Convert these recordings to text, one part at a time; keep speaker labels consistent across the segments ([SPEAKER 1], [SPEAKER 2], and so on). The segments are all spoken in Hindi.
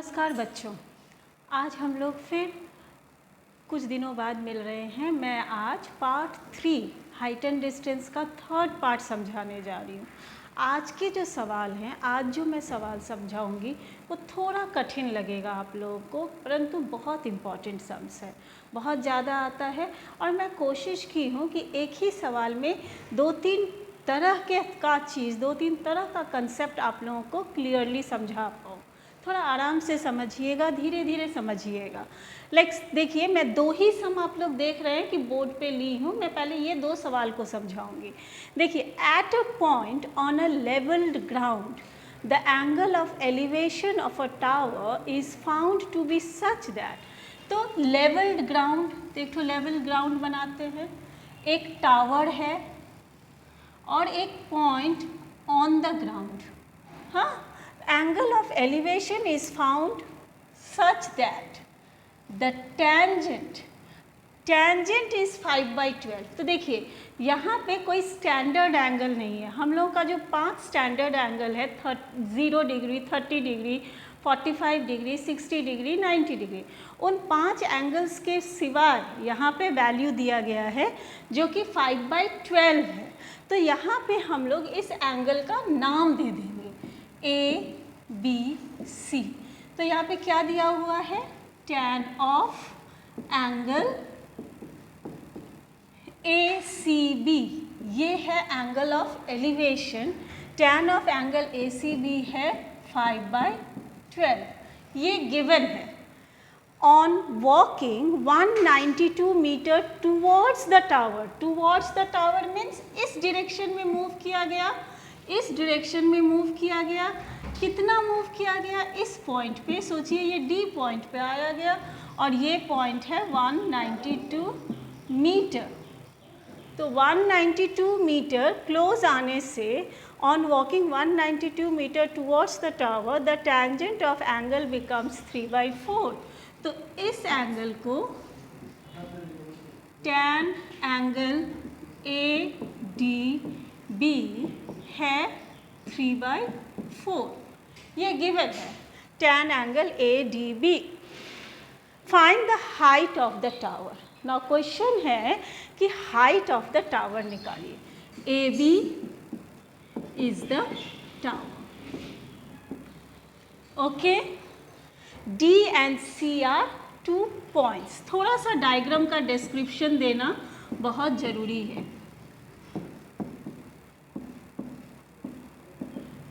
[SPEAKER 1] नमस्कार बच्चों, आज हम लोग फिर कुछ दिनों बाद मिल रहे हैं। मैं आज पार्ट 3 हाइट एंड डिस्टेंस का थर्ड पार्ट समझाने जा रही हूँ। आज के जो सवाल हैं, आज जो मैं सवाल समझाऊंगी वो थोड़ा कठिन लगेगा आप लोगों को, परंतु बहुत इम्पॉर्टेंट सम्स है, बहुत ज़्यादा आता है। और मैं कोशिश की हूँ कि एक ही सवाल में दो तीन तरह का कंसेप्ट आप लोगों को क्लियरली समझा पाऊँ। थोड़ा आराम से समझिएगा, धीरे धीरे समझिएगा। देखिए, मैं दो ही सम आप लोग देख रहे हैं कि बोर्ड पे ली हूँ। मैं पहले ये दो सवाल को समझाऊंगी। देखिए, at a point on a levelled ground the angle of elevation of a tower is found to be such that. तो लेवल्ड ग्राउंड, देखो लेवल ग्राउंड बनाते हैं, एक टावर है और एक पॉइंट ऑन द ग्राउंड। हाँ, angle of elevation is found such that the tangent is 5/12। तो देखिए, यहाँ पे कोई स्टैंडर्ड एंगल नहीं है। हम लोगों का जो 5 स्टैंडर्ड एंगल है, 0 degree, 30 degree, 45 degree, 60 degree, 90 degree, उन 5 एंगल्स के सिवाय यहाँ पे वैल्यू दिया गया है जो कि 5/12 है। तो यहाँ पे हम लोग इस एंगल का नाम दे देंगे ए बी सी। तो यहाँ पे क्या दिया हुआ है? tan of angle A C B, ये है angle of elevation. tan of angle A C B है 5/12, ये गिवन है। On walking 192 metre towards the tower means इस डायरेक्शन में मूव किया गया, इस डायरेक्शन में मूव किया गया। कितना मूव किया गया? इस पॉइंट पे, सोचिए ये डी पॉइंट पे आया गया और ये पॉइंट है 192 मीटर। तो 192 मीटर क्लोज आने से, on walking 192 metre towards the tower the tangent of angle becomes 3/4। तो इस एंगल को tan angle A D B है 3/4, ये गिवन है। tan angle A D B. Find the height of the tower. Now question है कि हाइट ऑफ द टावर निकालिए। A B is the tower, okay. D and C are 2 points. थोड़ा सा डायग्राम का डिस्क्रिप्शन देना बहुत ज़रूरी है।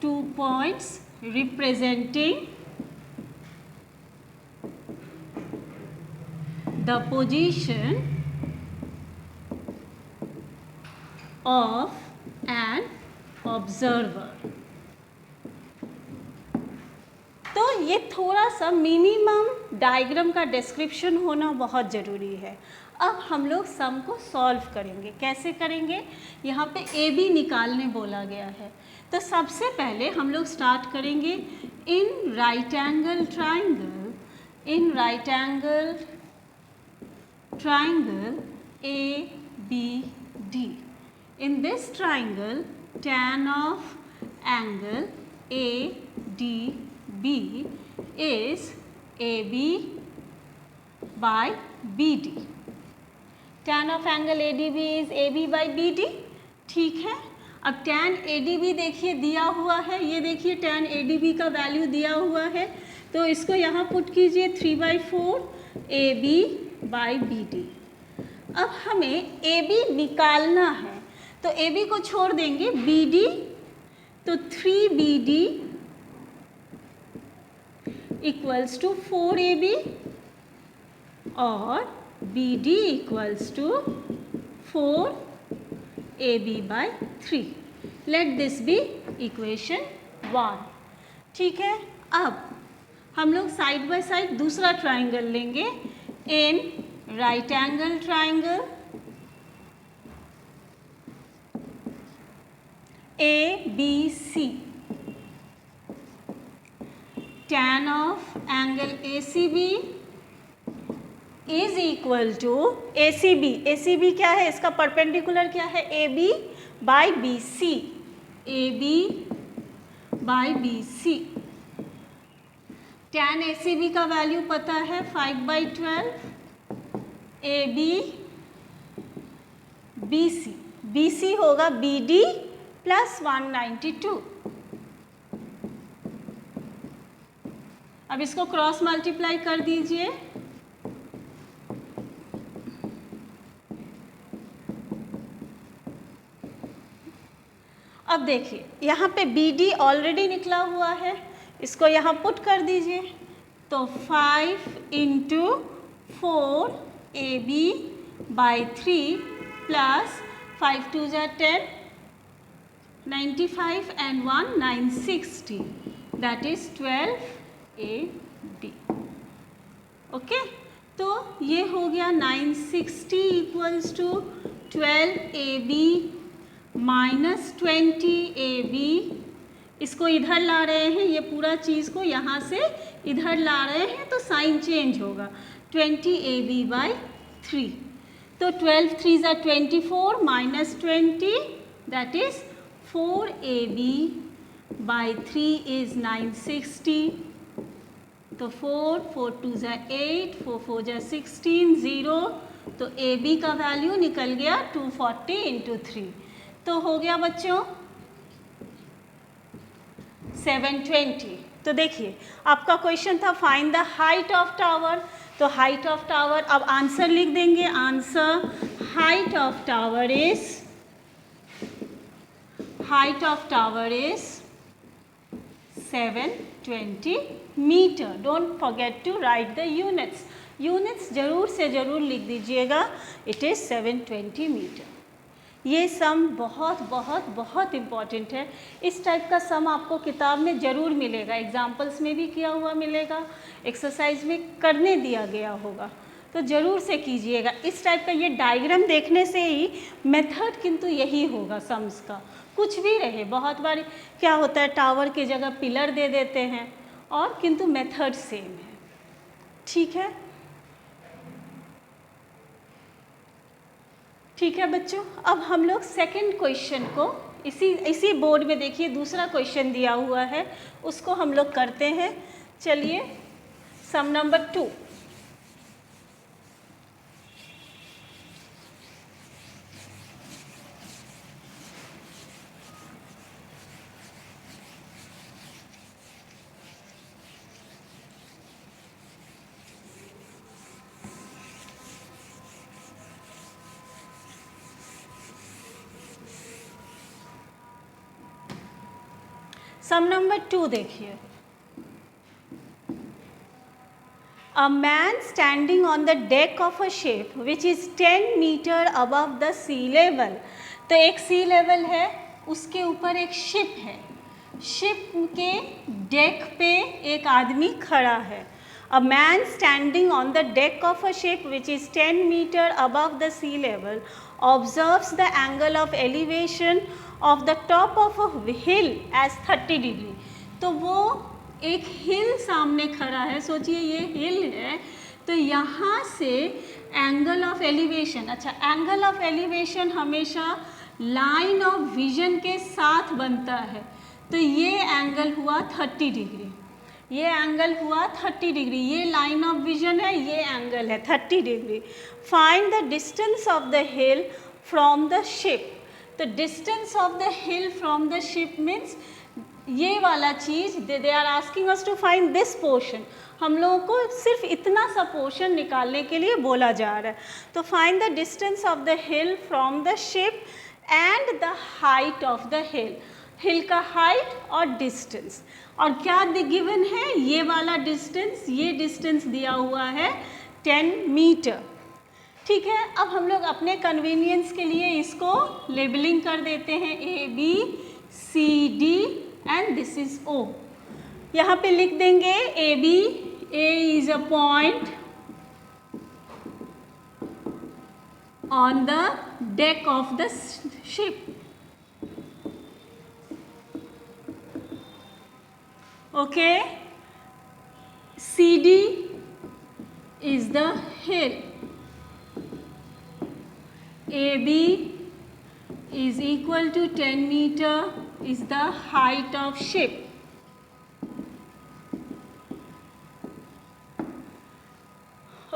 [SPEAKER 1] 2 points representing the position of an observer। तो ये थोड़ा सा मिनिमम डायग्राम का डिस्क्रिप्शन होना बहुत ज़रूरी है। अब हम लोग सम को सॉल्व करेंगे। कैसे करेंगे? यहाँ पे ए बी निकालने बोला गया है। तो सबसे पहले हम लोग स्टार्ट करेंगे in right angle triangle A B D. In this triangle tan of angle A D B is AB by BD। tan of angle ADB is AB by BD, ठीक है। अब tan ADB देखिए दिया हुआ है, ये देखिए tan ADB का वैल्यू दिया हुआ है, तो इसको यहाँ पुट कीजिए 3/4 AB by BD। अब हमें AB निकालना है, तो AB को छोड़ देंगे, BD, तो 3BD इक्वल्स टू 4AB और BD equals to 4AB by 3। Let this be equation 1, ठीक है। अब हम लोग साइड बाय साइड दूसरा ट्राइंगल लेंगे। In right angle triangle ABC, tan of angle ACB is equal to ACB क्या है? इसका परपेंडिकुलर क्या है? AB by BC। tan ACB का वैल्यू पता है 5/12, AB BC, BC होगा BD प्लस 192। अब इसको क्रॉस मल्टीप्लाई कर दीजिए, अब देखिए यहाँ पे BD ऑलरेडी निकला हुआ है, इसको यहाँ पुट कर दीजिए, तो 5 इंटू 4 AB बाई 3 प्लस 5 2 जा 10, 95 and 1 960, that is 12 AB। Okay, तो ये हो गया 960 equals to 12 AB minus 20 AB। इसको इधर ला रहे हैं, ये पूरा चीज़ को यहाँ से इधर ला रहे हैं तो साइन चेंज होगा, 20 AB बाई 3, तो 12 3 ज़ा 24 minus 20, that is 4 AB by 3 is 960, तो 4 4 2 ज़ा 8, 4 4 ज़ा 16, 0, तो AB का वैल्यू निकल गया 240 इंटू 3, तो हो गया बच्चों 720। तो देखिए आपका क्वेश्चन था find the height of tower, तो हाइट ऑफ टावर, अब आंसर लिख देंगे, answer height of tower is 720 metre. Don't forget to write the units जरूर से जरूर लिख दीजिएगा, इट इज़ 720 मीटर। ये सम बहुत बहुत बहुत इम्पॉर्टेंट है, इस टाइप का सम आपको किताब में ज़रूर मिलेगा, एग्जाम्पल्स में भी किया हुआ मिलेगा, एक्सरसाइज में करने दिया गया होगा, तो ज़रूर से कीजिएगा। इस टाइप का ये डायग्राम देखने से ही मेथड किंतु यही होगा सम्स का, कुछ भी रहे, बहुत बार क्या होता है टावर की जगह पिलर दे देते हैं और किंतु मेथड सेम है। ठीक है, ठीक है बच्चों, अब हम लोग सेकंड क्वेश्चन को इसी बोर्ड में देखिए दूसरा क्वेश्चन दिया हुआ है, उसको हम लोग करते हैं। चलिए, सम नंबर 2, सम नंबर 2 देखिए, A man standing on the deck of a ship which is 10 meter above the sea level, तो एक सी लेवल है, उसके ऊपर एक शिप है, शिप के डेक पे एक आदमी खड़ा है। A man standing on the deck of a ship which is 10 meter above the sea level observes the angle of elevation of the top of a hill as 30 degree। तो वो एक हिल सामने खड़ा है, सोचिए ये हिल है, तो यहाँ से एंगल ऑफ एलिवेशन, अच्छा एंगल ऑफ एलिवेशन हमेशा लाइन ऑफ विजन के साथ बनता है, तो ये एंगल हुआ 30 डिग्री, ये एंगल हुआ 30 डिग्री, ये लाइन ऑफ विजन है, ये एंगल है 30 degree. Find the distance of the hill from the ship, तो distance of the hill from the ship means ये वाला चीज़, they are asking us to find this portion, हम लोगों को सिर्फ इतना सा पोर्शन निकालने के लिए बोला जा रहा है। तो find the distance of the hill from the ship and the height of the hill, hill का हाइट और डिस्टेंस, और क्या गिवन है, ये वाला डिस्टेंस, ये डिस्टेंस दिया हुआ है 10 मीटर। ठीक है, अब हम लोग अपने कन्वीनियंस के लिए इसको लेबलिंग कर देते हैं, ABCD and this is O। यहाँ पे लिख देंगे AB, A is a point on the deck of the ship, okay, CD is the hill, AB is equal to 10 meter is the height of ship,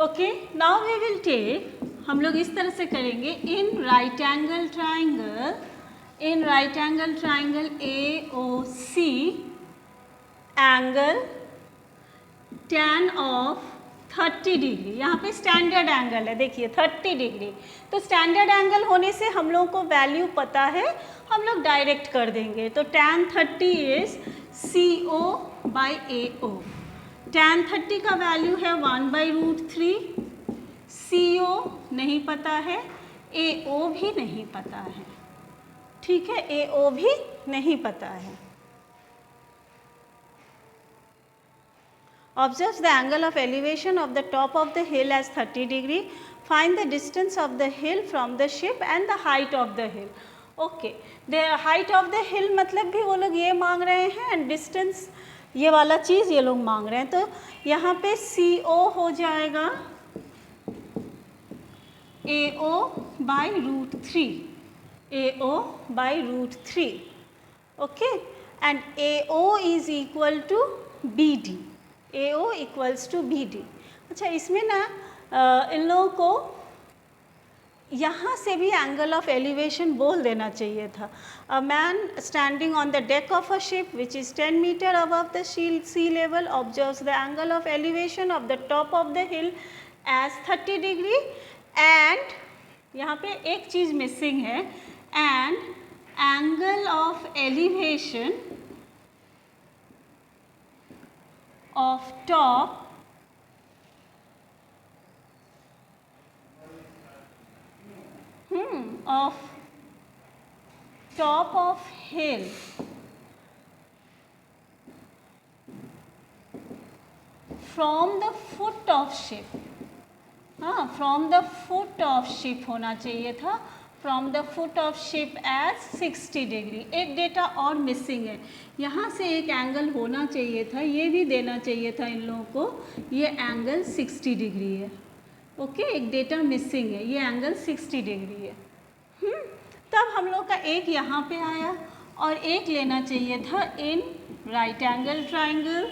[SPEAKER 1] okay, now we will take, हम लोग इस तरह से करेंगे, in right angle triangle AOC angle tan of 30 degree, यहाँ पे स्टैंडर्ड एंगल है, देखिए 30 डिग्री, तो स्टैंडर्ड एंगल होने से हम लोग को वैल्यू पता है, हम लोग डायरेक्ट कर देंगे, तो tan 30 is CO by AO। tan 30 का वैल्यू है 1/√3, CO नहीं पता है, AO भी नहीं पता है, ठीक है, AO भी नहीं पता है। Observe the angle of elevation of the top of the hill as 30 degree. Find the distance of the hill from the ship and the height of the hill. Okay, the height of the hill मतलब भी वो लोग ये मांग रहे हैं and distance ये वाला चीज़ ये लोग मांग रहे हैं, तो यहाँ पे CO हो जाएगा AO by √3, AO by √3, okay, and AO is equal to BD, AO equals to BD। अच्छा, इसमें ना इन लोगों को यहाँ से भी एंगल ऑफ एलिवेशन बोल देना चाहिए था। A man standing on the deck of a ship which is 10 metre above the sea level observes the angle of elevation of the top of the hill as 30 degree and, यहाँ पे एक चीज़ मिसिंग है, and angle of elevation of top of top of hill from the foot of ship, हाँ, from the foot of ship होना चाहिए था, from the foot of ship as 60 degree. एक डेटा और मिसिंग है, यहाँ से एक एंगल होना चाहिए था, ये भी देना चाहिए था इन लोगों को, ये एंगल 60 डिग्री है, ओके, एक डेटा मिसिंग है, ये एंगल 60 डिग्री है। तब हम लोग का एक यहाँ पे आया और एक लेना चाहिए था इन right angle triangle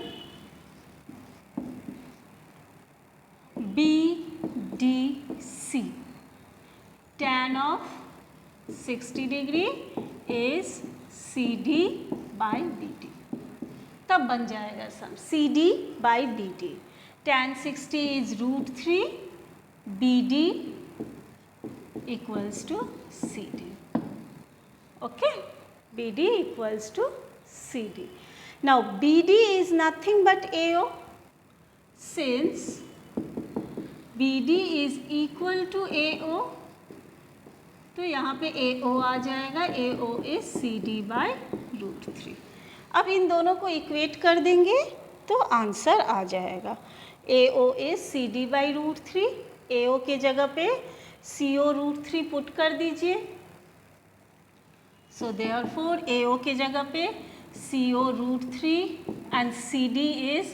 [SPEAKER 1] BDC, tan of 60 degree is CD by BD, तब बन जाएगा सम CD by BD, tan 60 is √3, BD equals to CD, okay, BD equals to CD. Now BD is nothing but AO, since BD is equal to AO, तो यहाँ पे AO आ जाएगा, AO is CD by √3। अब इन दोनों को इक्वेट कर देंगे तो आंसर आ जाएगा, AO is CD by √3, AO के जगह पे CO √3 पुट कर दीजिए, सो देयरफॉर AO के जगह पे CO √3 and CD is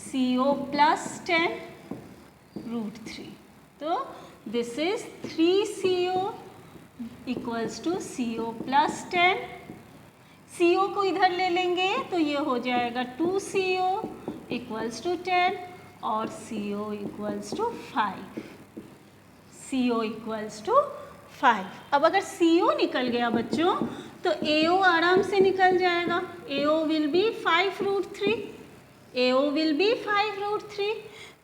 [SPEAKER 1] CO plus 10 √3, तो this is 3CO equals to CO plus 10, CO को इधर ले लेंगे तो ये हो जाएगा 2CO इक्वल्स टू 10 और CO equals to 5, CO equals to 5। अब अगर CO निकल गया बच्चों तो AO आराम से निकल जाएगा, AO will be 5√3, AO will be 5√3।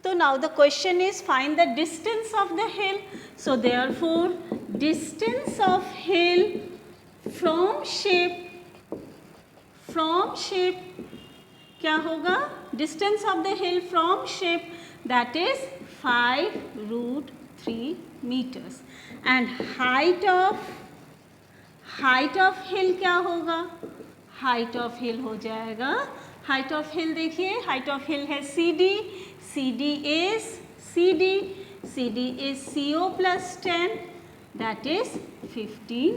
[SPEAKER 1] So now the question is find the distance of the hill. So therefore distance of hill from ship क्या होगा, distance of the hill from ship that is 5√3 meters and height of hill क्या होगा, height of hill हो जाएगा, height of hill देखिए, height of hill है CD is CO plus 10 that is 15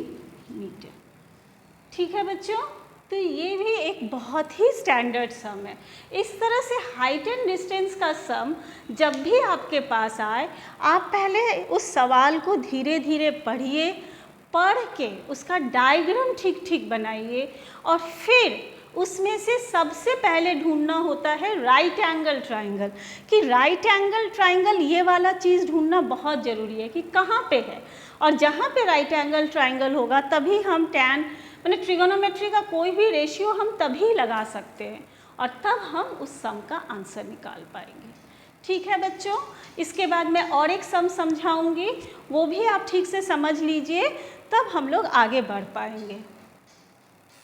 [SPEAKER 1] metre. ठीक है बच्चों, तो ये भी एक बहुत ही स्टैंडर्ड सम है। इस तरह से हाइट एंड डिस्टेंस का सम जब भी आपके पास आए, आप पहले उस सवाल को धीरे धीरे पढ़िए, पढ़ के उसका डायग्राम ठीक ठीक बनाइए और फिर उसमें से सबसे पहले ढूंढना होता है राइट एंगल ट्राइंगल, कि राइट एंगल ट्राइंगल ये वाला चीज़ ढूंढना बहुत ज़रूरी है कि कहाँ पे है, और जहाँ पे राइट एंगल ट्राइंगल होगा तभी हम टैन मैंने ट्रिगोनोमेट्री का कोई भी रेशियो हम तभी लगा सकते हैं और तब हम उस सम का आंसर निकाल पाएंगे। ठीक है बच्चों, इसके बाद मैं और एक सम समझाऊंगी, वो भी आप ठीक से समझ लीजिए, तब हम लोग आगे बढ़ पाएंगे।